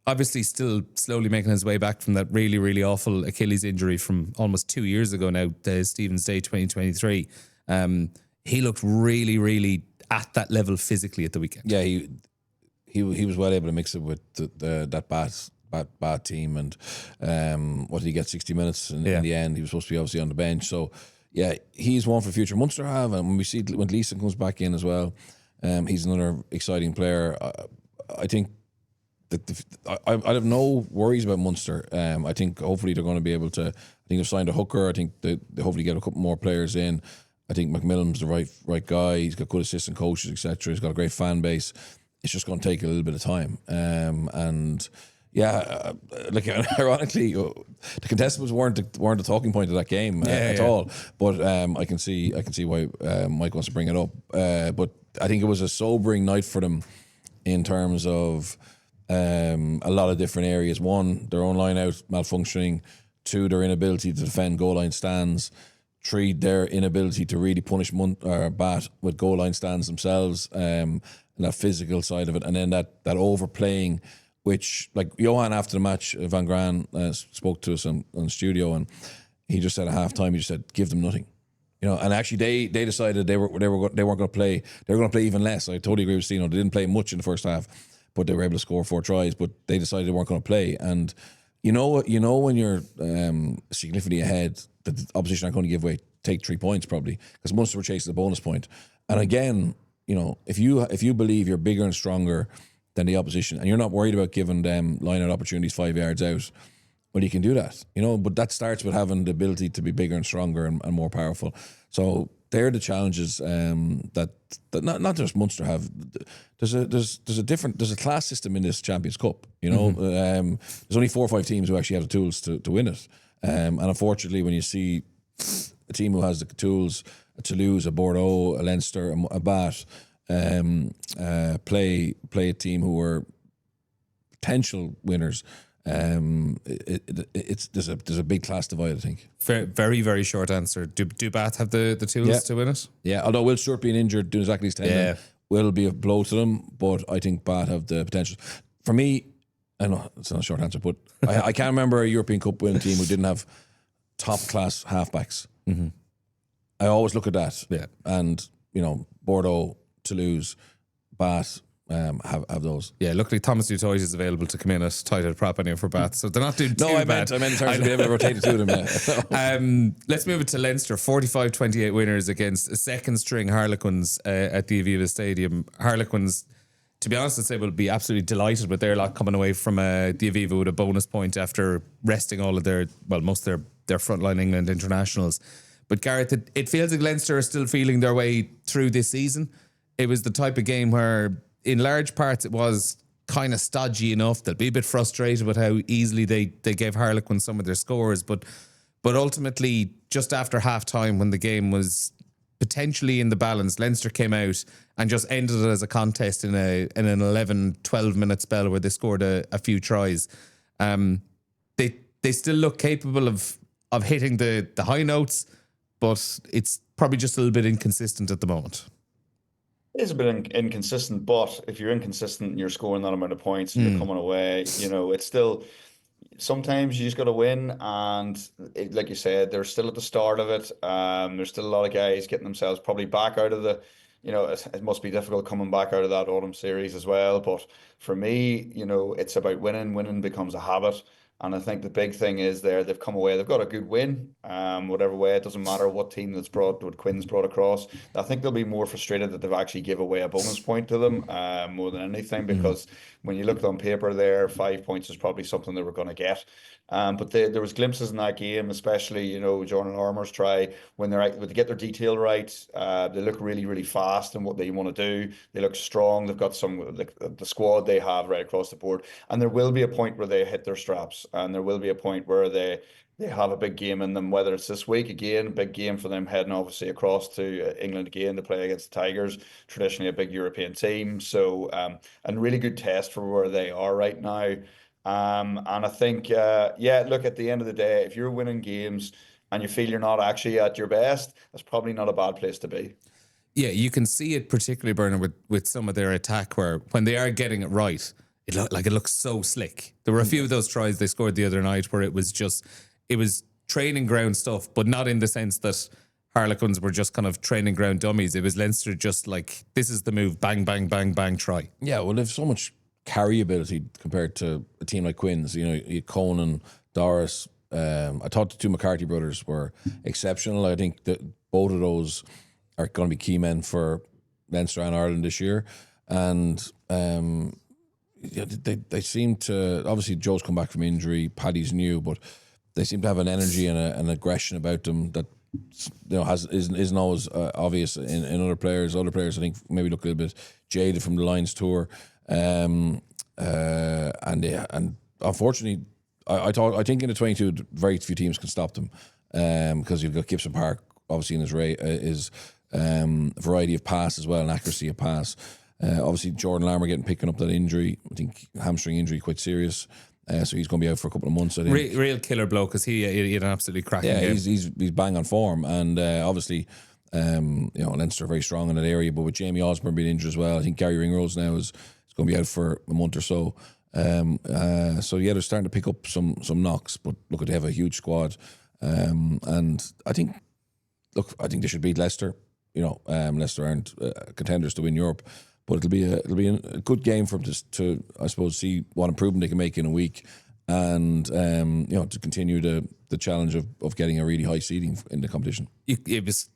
Obviously still slowly making his way back from that really, really awful Achilles injury from almost 2 years ago now, Stephen's Day 2023. He looked really, really at that level physically at the weekend. Yeah, he was well able to mix it with that bad team, and what did he get, 60 minutes in the end? He was supposed to be obviously on the bench. So yeah, he's one for future. Munster have, and when we see when Leeson comes back in as well, he's another exciting player. I think I have no worries about Munster. I think hopefully they're going to be able to. I think they've signed a hooker. I think they hopefully get a couple more players in. I think McMillan's the right guy. He's got good assistant coaches, etc. He's got a great fan base. It's just going to take a little bit of time. And yeah, like ironically, the contestants weren't the talking point of that game at all. But I can see why Mike wants to bring it up. But I think it was a sobering night for them in terms of a lot of different areas. 1, their own line out malfunctioning. 2, their inability to defend goal line stands. 3, their inability to really punish Bath with goal line stands themselves, and that physical side of it. And then that overplaying, which, like Johan after the match, Van Gran spoke to us on studio, and he just said at halftime, he just said, give them nothing. And actually they decided they weren't going to play. They were going to play even less. I totally agree with Steno. They didn't play much in the first half, but they were able to score 4 tries. But they decided they weren't going to play. And when you're significantly ahead, that the opposition aren't going to give away, take 3 points probably, because Munster were chasing the bonus point. And again, if you believe you're bigger and stronger than the opposition, and you're not worried about giving them line-out opportunities 5 yards out, well, you can do that, But that starts with having the ability to be bigger and stronger and more powerful. So they're the challenges that not just Munster have. There's a class system in this Champions Cup. There's only 4 or 5 teams who actually have the tools to win it. And unfortunately, when you see a team who has the tools, a Toulouse, a Bordeaux, a Leinster, a Bath, play a team who are potential winners, there's a big class divide, I think. Very, very short answer. Do Bath have the tools to win it? Yeah, although Will Stewart being injured, doing exactly his tendon will be a blow to them, but I think Bath have the potential. For me, I know it's not a short answer, but I can't remember a European Cup winning team who didn't have top class halfbacks. Mm-hmm. I always look at that. Yeah. And, Bordeaux, Toulouse, Bath, have those. Yeah, luckily Thomas Dutoit is available to come in at tight head prop anyway for Bath, so they're not doing too bad. I meant in terms of being able to rotate the two of them. Let's move it to Leinster. 45-28 winners against a second string Harlequins at the Aviva Stadium. Harlequins, to be honest, I'd say will be absolutely delighted with their lot coming away from the Aviva with a bonus point after resting all of most of their frontline England internationals. But Gareth, it feels like Leinster are still feeling their way through this season. It was the type of game where, in large parts, it was kind of stodgy enough. They'll be a bit frustrated with how easily they gave Harlequins some of their scores. But ultimately, just after half-time, when the game was potentially in the balance, Leinster came out and just ended it as a contest in an 11-12 minute spell where they scored a few tries. They still look capable of hitting the high notes, but it's probably just a little bit inconsistent at the moment. It is a bit inconsistent, but if you're inconsistent and you're scoring that amount of points and you're coming away, it's still, sometimes you just got to win. And like you said, they're still at the start of it. There's still a lot of guys getting themselves probably back out of it must be difficult coming back out of that autumn series as well. But for me, it's about winning. Winning becomes a habit. And I think the big thing is they've come away, they've got a good win, whatever way, it doesn't matter what team what Quinn's brought across. I think they'll be more frustrated that they've actually give away a bonus point to them more than anything, because when you looked on paper there, 5 points is probably something they were going to get. But there was glimpses in that game, especially, Jordan Armour's try, when they get their detail right, they look really, really fast in what they want to do. They look strong. They've got the squad they have right across the board. And there will be a point where they hit their straps, and there will be a point where they have a big game in them, whether it's this week again, a big game for them heading obviously across to England again to play against the Tigers, traditionally a big European team. So, and really good test for where they are right now. And I think, look, at the end of the day, if you're winning games and you feel you're not actually at your best, that's probably not a bad place to be. Yeah, you can see it particularly, Bernard, with some of their attack, where when they are getting it right, it looks so slick. There were a few of those tries they scored the other night where it was training ground stuff, but not in the sense that Harlequins were just kind of training ground dummies. It was Leinster just like, this is the move, bang, bang, bang, bang, try. Yeah, well, they've so much carry ability compared to a team like Quinn's. Conan, Doris. I thought the two McCarthy brothers were exceptional. I think that both of those are going to be key men for Leinster and Ireland this year. And they seem to, obviously Joe's come back from injury, Paddy's new, but they seem to have an energy and an aggression about them that isn't always obvious in other players. Other players, I think, maybe look a little bit jaded from the Lions tour. And unfortunately, I think in the 22, very few teams can stop them, because you've got Gibson Park obviously in his variety of pass as well, and accuracy of pass. Obviously Jordan Larmour picking up that injury, I think hamstring injury, quite serious. So he's going to be out for a couple of months, I think. Real killer bloke, because he had an absolutely cracking game. He's bang on form, and obviously Leinster are very strong in that area. But with Jamie Osborne being injured as well, I think Gary Ringrose now is going to be out for a month or so. So they're starting to pick up some knocks, but look, they have a huge squad, and I think they should beat Leicester. Leicester aren't contenders to win Europe, but it'll be a good game for them to I suppose see what improvement they can make in a week, and to continue the challenge of getting a really high seeding in the competition. It was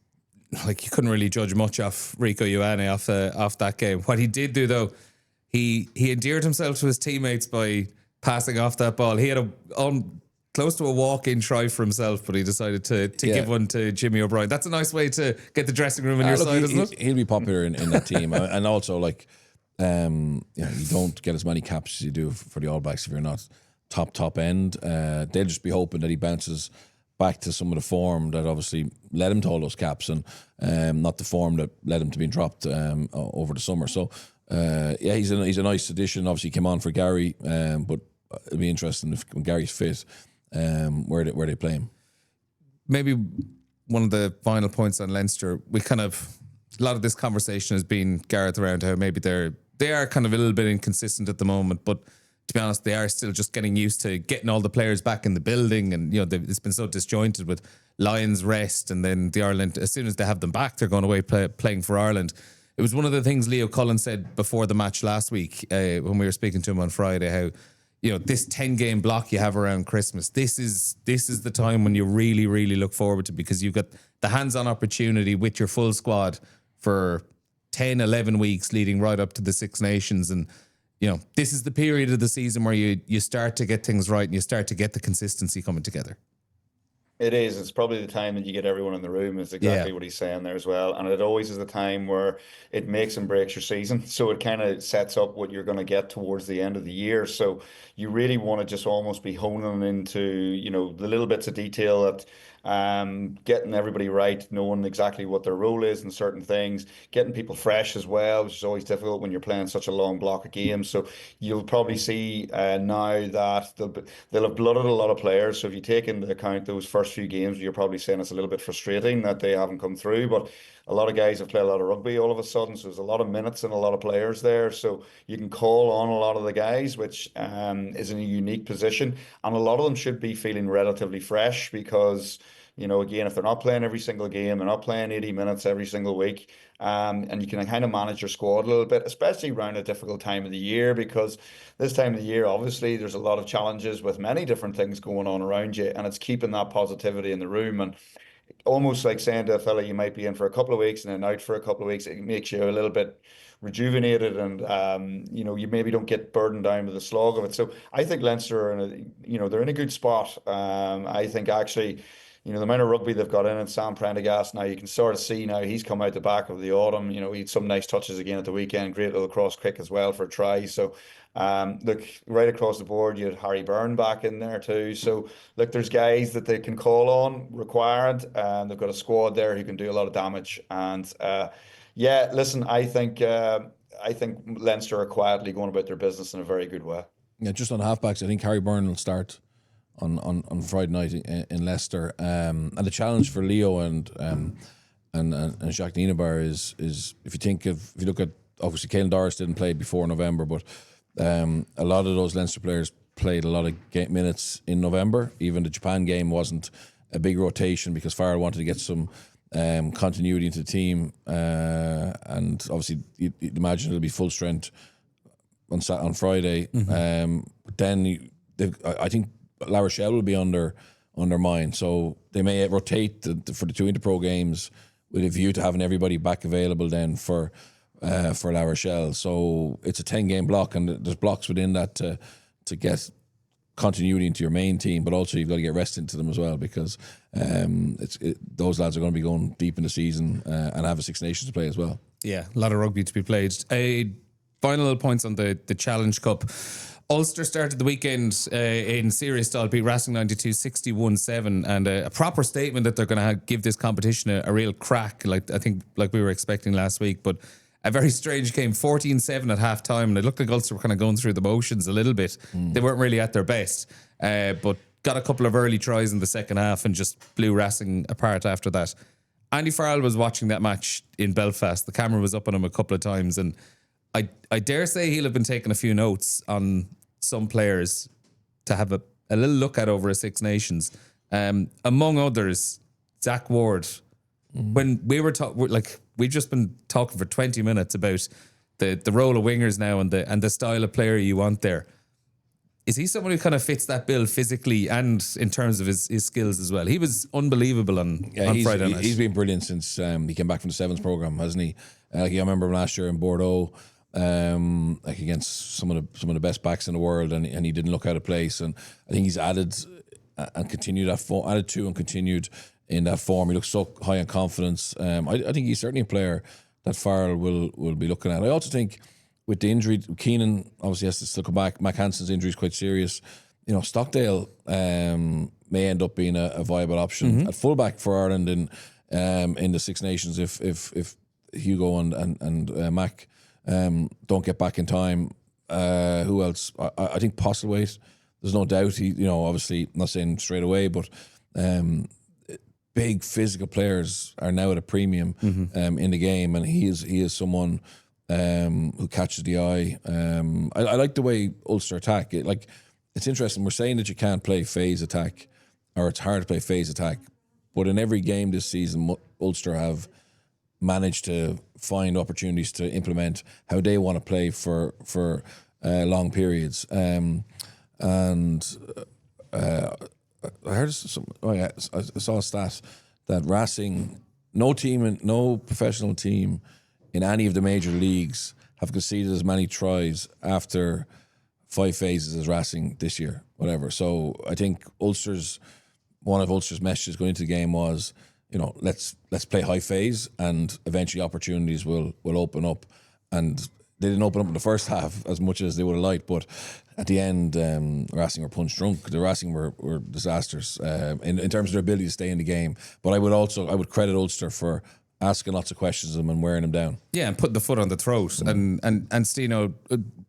like, you couldn't really judge much off Rico Ioane off that game. What he did do, though, he endeared himself to his teammates by passing off that ball. He had close to a walk-in try for himself, but he decided to give one to Jimmy O'Brien. That's a nice way to get the dressing room on your side, isn't it? He'll be popular in that team. And also, like, you don't get as many caps as you do for the All Blacks if you're not top end. They'll just be hoping that he bounces back to some of the form that obviously led him to all those caps, and not the form that led him to being dropped over the summer. So, he's a nice addition. Obviously, he came on for Gary, but it'll be interesting when Gary's fit. Where they play him. Maybe one of the final points on Leinster, a lot of this conversation has been, Gareth, around how maybe they are kind of a little bit inconsistent at the moment, but to be honest, they are still just getting used to getting all the players back in the building, and it's been so disjointed with Lions rest, and then the Ireland, as soon as they have them back, they're going away playing for Ireland. It was one of the things Leo Cullen said before the match last week when we were speaking to him on Friday, how this 10-game block you have around Christmas, this is the time when you really, really look forward to, because you've got the hands-on opportunity with your full squad for 10, 11 weeks leading right up to the Six Nations. And, this is the period of the season where you start to get things right and you start to get the consistency coming together. It is. It's probably the time that you get everyone in the room, is exactly what he's saying there as well. And it always is the time where it makes and breaks your season. So it kind of sets up what you're going to get towards the end of the year. So you really want to just almost be honing into, the little bits of detail that getting everybody right, knowing exactly what their role is in certain things, getting people fresh as well, which is always difficult when you're playing such a long block of games. So you'll probably see now that they'll have blooded a lot of players. So if you take into account those first few games, you're probably saying it's a little bit frustrating that they haven't come through, but a lot of guys have played a lot of rugby all of a sudden, so there's a lot of minutes and a lot of players there, so you can call on a lot of the guys, which is in a unique position, and a lot of them should be feeling relatively fresh because, again, if they're not playing every single game, they're not playing 80 minutes every single week, and you can kind of manage your squad a little bit, especially around a difficult time of the year, because this time of the year, obviously, there's a lot of challenges with many different things going on around you, and it's keeping that positivity in the room. And almost like saying to a fella, you might be in for a couple of weeks and then out for a couple of weeks, it makes you a little bit rejuvenated, and you maybe don't get burdened down with the slog of it. So I think Leinster are they're in a good spot. I think actually, the amount of rugby they've got in it, Sam Prendergast, now you can sort of see now he's come out the back of the autumn. He had some nice touches again at the weekend, great little cross kick as well for a try. So look, right across the board, you had Harry Byrne back in there too. So look, there's guys that they can call on required, and they've got a squad there who can do a lot of damage. And listen, I think Leinster are quietly going about their business in a very good way. Yeah, just on halfbacks, I think Harry Byrne will start on Friday night in Leicester, and the challenge for Leo and Jacques Nienaber is if you look at, obviously Caelan Doris didn't play before November, but a lot of those Leinster players played a lot of minutes in November. Even the Japan game wasn't a big rotation because Farrell wanted to get some continuity into the team, and obviously you'd imagine it'll be full strength on Friday. But then I think La Rochelle will be undermined, so they may rotate for the two Interpro games with a view to having everybody back available then for La Rochelle. So it's a 10-game block, and there's blocks within that to get continuity into your main team, but also you've got to get rest into them as well, because those lads are going to be going deep in the season and have a Six Nations to play as well. Yeah, a lot of rugby to be played. Final little points on the Challenge Cup. Ulster started the weekend in serious style, beat Racing 92 61-7, and a proper statement that they're going to give this competition a real crack, like we were expecting last week. But a very strange game, 14-7 at half time, and it looked like Ulster were kind of going through the motions a little bit. They weren't really at their best, but got a couple of early tries in the second half and just blew Racing apart after that. Andy Farrell was watching that match in Belfast. The camera was up on him a couple of times, and I dare say he'll have been taking a few notes on some players to have a little look at over a Six Nations. Among others, Zach Ward. When we were we've just been talking for 20 minutes about the role of wingers now and the style of player you want there. is he someone who kind of fits that bill physically and in terms of his skills as well? He was unbelievable on Friday night. He's been brilliant since he came back from the Sevens program, hasn't he? I remember him last year in Bordeaux, like against some of the best backs in the world, and he didn't look out of place. And I think he's added and continued added to and continued in that form. He looks so high in confidence. I think he's certainly a player that Farrell will be looking at. I also think with the injury, Keenan obviously has to still come back. Mac Hansen's injury is quite serious. You know, Stockdale may end up being a viable option at fullback for Ireland in the Six Nations if Hugo and Mac don't get back in time. Who else? I think Postlewaite. There's no doubt. He, you know, obviously not saying straight away, but big physical players are now at a premium in the game, and he is someone who catches the eye. I like the way Ulster attack. It's interesting. We're saying that you can't play phase attack, or it's hard to play phase attack, but in every game this season, Ulster have managed to find opportunities to implement how they want to play for long periods. I heard I saw a stat that Racing, no professional team in any of the major leagues have conceded as many tries after 5 phases as Racing this year, whatever. So I think one of Ulster's messages going into the game was, you know, let's play high phase, and eventually opportunities will open up. And they didn't open up in the first half as much as they would have liked, but at the end, Racing were punch drunk. The Racing were disasters in terms of their ability to stay in the game. But I would credit Ulster for asking lots of questions of them and wearing them down. Yeah, and putting the foot on the throat. And Steno,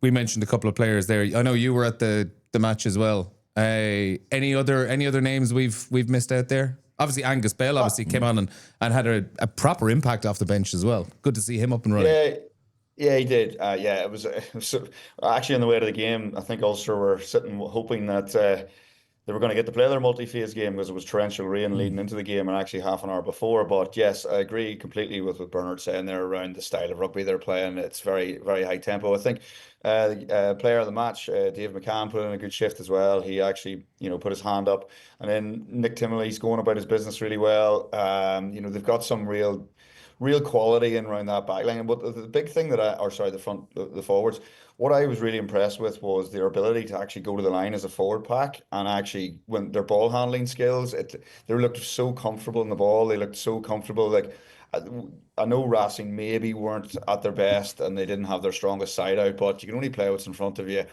we mentioned a couple of players there. I know you were at the match as well. Any other names we've missed out there? Obviously, Angus Bell came on and had a proper impact off the bench as well. Good to see him up and running. Yeah, he did. It was actually on the way to the game. I think Ulster were sitting hoping that they were going to get to play their multi-phase game because it was torrential rain leading into the game and actually half an hour before. But yes, I agree completely with what Bernard saying there around the style of rugby they're playing. It's very, very high tempo. I think player of the match, Dave McCann, put in a good shift as well. He actually, put his hand up. And then Nick Timley's going about his business really well. They've got some real quality in around that back line. But the big thing the forwards, what I was really impressed with was their ability to actually go to the line as a forward pack, and actually when their ball handling skills, they looked so comfortable in the ball. They looked so comfortable. Like, I know Racing maybe weren't at their best and they didn't have their strongest side out, but you can only play what's in front of you.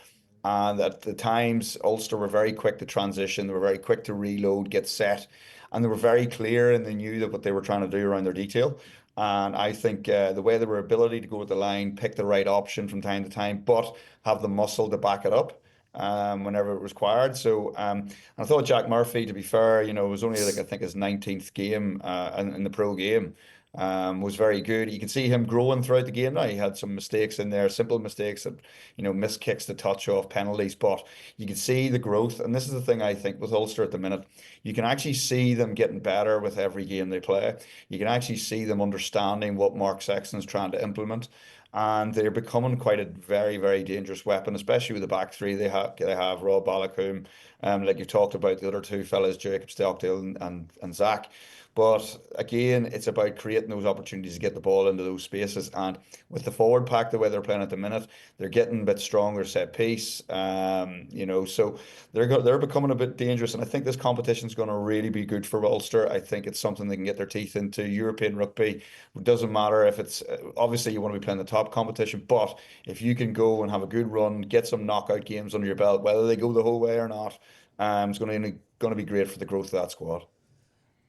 And at the times, Ulster were very quick to transition. They were very quick to reload, get set, and they were very clear, and they knew that what they were trying to do around their detail. And I think the way they were ability to go with the line, pick the right option from time to time, but have the muscle to back it up whenever it was required. So I thought Jack Murphy, to be fair, it was only I think his 19th game in the pro game. Was very good. You can see him growing throughout the game now. He had some mistakes in there, simple mistakes that, missed kicks to touch off, penalties, but you can see the growth. And this is the thing I think with Ulster at the minute. You can actually see them getting better with every game they play. You can actually see them understanding what Mark Sexton's trying to implement. And they're becoming quite a very, very dangerous weapon, especially with the back three they have Rob Balakoom, like you talked about, the other two fellas, Jacob Stockdale and Zach. But again, it's about creating those opportunities to get the ball into those spaces. And with the forward pack, the way they're playing at the minute, they're getting a bit stronger set piece. So they're becoming a bit dangerous. And I think this competition is going to really be good for Ulster. I think it's something they can get their teeth into. European rugby, it doesn't matter if it's obviously you want to be playing the top competition, but if you can go and have a good run, get some knockout games under your belt, whether they go the whole way or not, it's going to be great for the growth of that squad.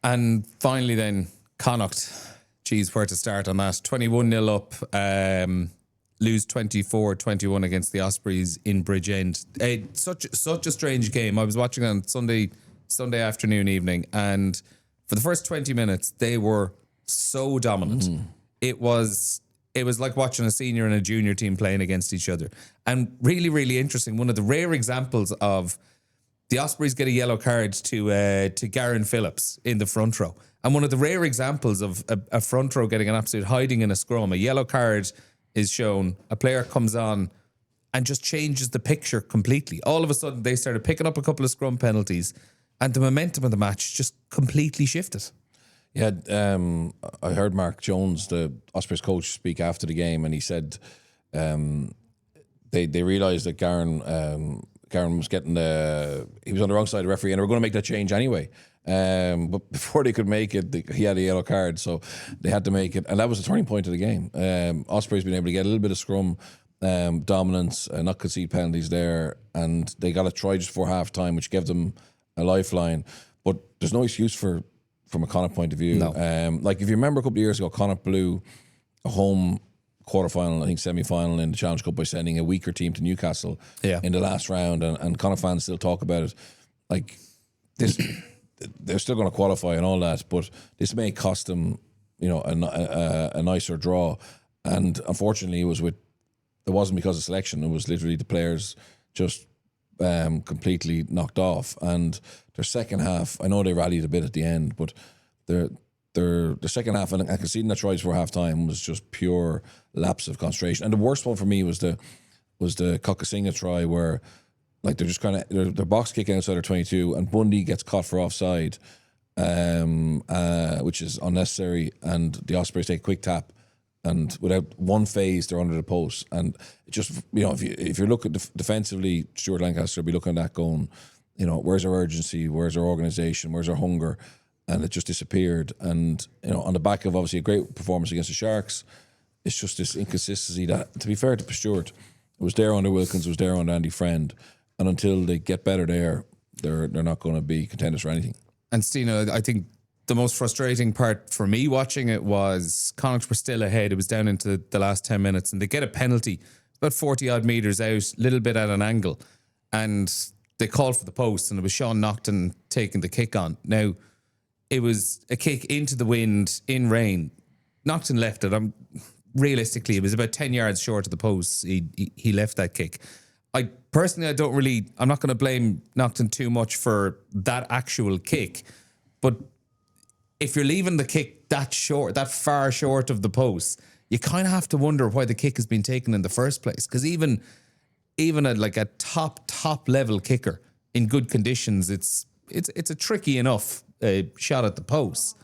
And finally then, Connacht. Geez, where to start on that? 21-0 up, lose 24-21 against the Ospreys in Bridgend. Such a strange game. I was watching on Sunday afternoon, evening, and for the first 20 minutes, they were so dominant. It was like watching a senior and a junior team playing against each other. And really, really interesting. One of the rare examples of the Ospreys get a yellow card to Garen Phillips in the front row. And one of the rare examples of a front row getting an absolute hiding in a scrum. A yellow card is shown, a player comes on, and just changes the picture completely. All of a sudden, they started picking up a couple of scrum penalties, and the momentum of the match just completely shifted. Yeah, I heard Mark Jones, the Ospreys coach, speak after the game, and he said they realised that Garen was getting he was on the wrong side of the referee, and they were going to make that change anyway. But before they could make it, he had a yellow card, so they had to make it, and that was the turning point of the game. Ospreys been able to get a little bit of scrum dominance, not concede penalties there, and they got a try just before half time, which gave them a lifeline. But there's no excuse from a Connacht point of view. No. Like if you remember a couple of years ago, Connacht blew a home quarterfinal, I think semi-final in the Challenge Cup by sending a weaker team to Newcastle in the last round, and Connacht fans still talk about it. Like this, they're still going to qualify and all that, but this may cost them, a nicer draw. And unfortunately, it wasn't because of selection. It was literally the players just completely knocked off. And their second half, I know they rallied a bit at the end, but their second half and conceding that tries for half time was just pure lapse of concentration. And the worst one for me was the Kokasinga try, where like they're just kind of they're box kicking outside their 22, and Bundy gets caught for offside, which is unnecessary, and the Ospreys take a quick tap, and without one phase they're under the post. And it just, if you're looking defensively, Stuart Lancaster will be looking at that going, where's our urgency, where's our organisation, where's our hunger? And it just disappeared. And on the back of obviously a great performance against the Sharks, it's just this inconsistency that, to be fair to Stuart, it was there under Wilkins, it was there under Andy Friend, and until they get better there, they're not going to be contenders for anything. And Stina, I think the most frustrating part for me watching it was Connacht were still ahead. It was down into the last 10 minutes, and they get a penalty about 40 odd metres out, a little bit at an angle, and they called for the post, and it was Sean Naughton taking the kick on. Now, it was a kick into the wind in rain. Naughton left it. Realistically, it was about 10 yards short of the post. He left that kick. I'm not going to blame Naughton too much for that actual kick, but if you're leaving the kick that far short of the post, you kind of have to wonder why the kick has been taken in the first place. Because even a top level kicker in good conditions, it's a tricky enough shot at the post.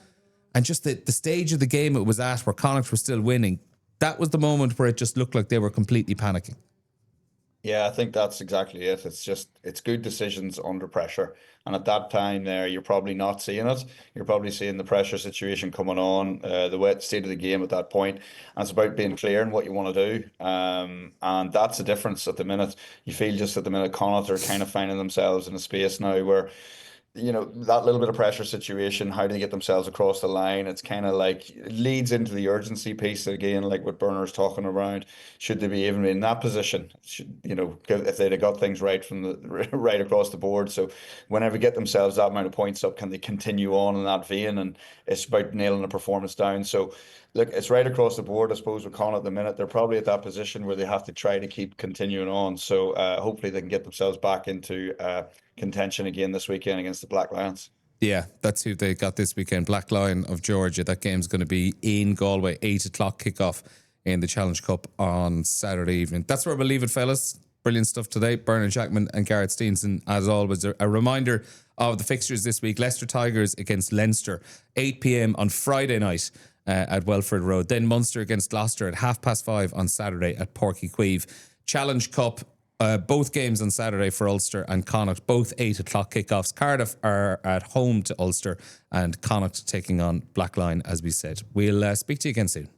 And just the stage of the game it was at, where Connacht were still winning, that was the moment where it just looked like they were completely panicking. Yeah, I think that's exactly it. It's good decisions under pressure. And at that time there, you're probably not seeing it. You're probably seeing the pressure situation coming on, the wet state of the game at that point. And it's about being clear in what you want to do. And that's the difference at the minute. You feel just at the minute Connacht are kind of finding themselves in a space now where, that little bit of pressure situation, how do they get themselves across the line? It's kind of like, it leads into the urgency piece again, like what Bernard's talking around. Should they be even in that position? If they'd have got things right from right across the board. So whenever they get themselves that amount of points up, can they continue on in that vein? And it's about nailing the performance down. So look, it's right across the board, I suppose, with Connacht at the minute. They're probably at that position where they have to try to keep continuing on. So hopefully they can get themselves back into contention again this weekend against the Black Lions. Yeah, that's who they got this weekend. Black Lion of Georgia. That game's going to be in Galway, 8 o'clock kickoff in the Challenge Cup on Saturday evening. That's where we'll leave it, fellas. Brilliant stuff today. Bernard Jackman and Gareth Steenson, as always. A reminder of the fixtures this week. Leicester Tigers against Leinster, 8 p.m. on Friday night at Welford Road. Then Munster against Gloucester at 5:30 on Saturday at Porky Queeve. Challenge Cup, both games on Saturday for Ulster and Connacht, both 8 o'clock kickoffs. Cardiff are at home to Ulster, and Connacht taking on Black Lion, as we said. We'll speak to you again soon.